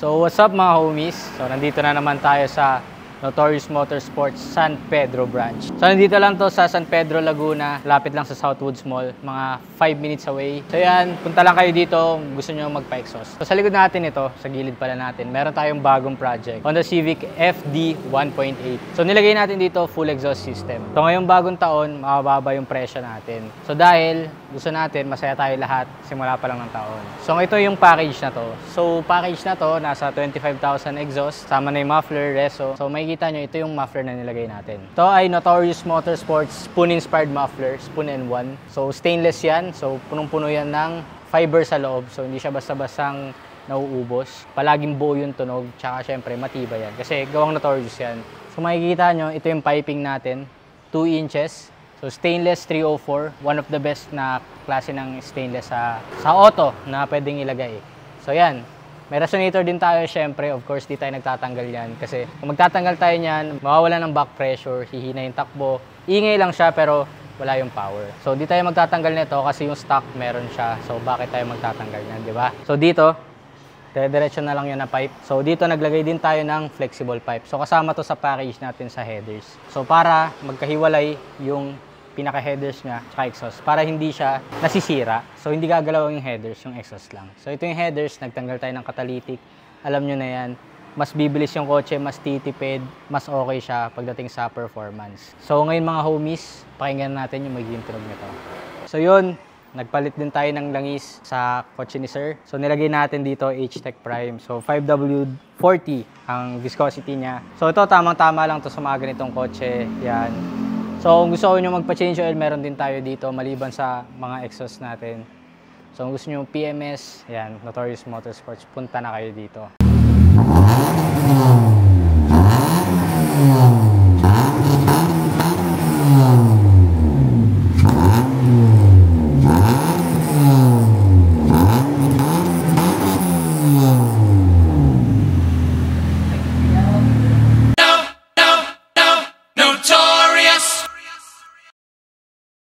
So what's up mga homies? So nandito na naman tayo sa Notorious Motorsports San Pedro branch. So nandito lang to sa San Pedro, Laguna. Lapit lang sa Southwoods Mall. Mga 5 minutes away. So yan, punta lang kayo dito kung gusto nyo magpa-exhaust. So sa likod natin ito, sa gilid pala natin, meron tayong bagong project. Honda Civic FD 1.8. So nilagay natin dito full exhaust system. So ngayong bagong taon, mababa yung presyo natin. So dahil gusto natin, masaya tayo lahat simula pa lang ng taon. So ito yung package na to. So package na to, nasa 25,000 exhaust. Sama na yung muffler, reso. So makikita nyo, ito yung muffler na nilagay natin. Ito ay Notorious Motorsports spoon-inspired muffler, spoon and one. So stainless yan. So punong-puno yan ng fiber sa loob. So hindi siya basta-bastang nauubos. Palaging buo yung tunog. Tsaka syempre matibay yan. Kasi gawang Notorious yan. So makikita nyo, ito yung piping natin. 2 inches. So stainless 304. One of the best na klase ng stainless sa auto na pwedeng ilagay. So yan. May resonator din tayo syempre. Of course, di tayo nagtatanggal yan. Kasi kung magtatanggal tayo niyan, mawawala ng back pressure, hihina yung takbo. Ingay lang siya pero wala yung power. So di tayo magtatanggal nito kasi yung stock meron siya. So bakit tayo magtatanggal niyan, di ba? So dito, diretso na lang yan na pipe. So dito naglagay din tayo ng flexible pipe. So kasama to sa package natin sa headers. So para magkahiwalay yung pinaka-headers niya tsaka exhaust para hindi siya nasisira. So hindi gagalaw yung headers, yung exhaust lang. So ito yung headers, nagtanggal tayo ng catalytic. Alam nyo na yan, mas bibilis yung kotse, mas titipid, mas okay siya pagdating sa performance. So ngayon mga homies, pakinggan natin yung magiging tunog nito. So yun, nagpalit din tayo ng langis sa kotse ni Sir. So nilagay natin dito H-Tech Prime. So 5W40 ang viscosity niya. So ito tamang-tama lang to sa mga ganitong kotse. Yan. So kung gusto nyo magpa-change oil, meron din tayo dito maliban sa mga exhaust natin. So kung gusto nyo PMS, yan, Notorious Motorsports, punta na kayo dito.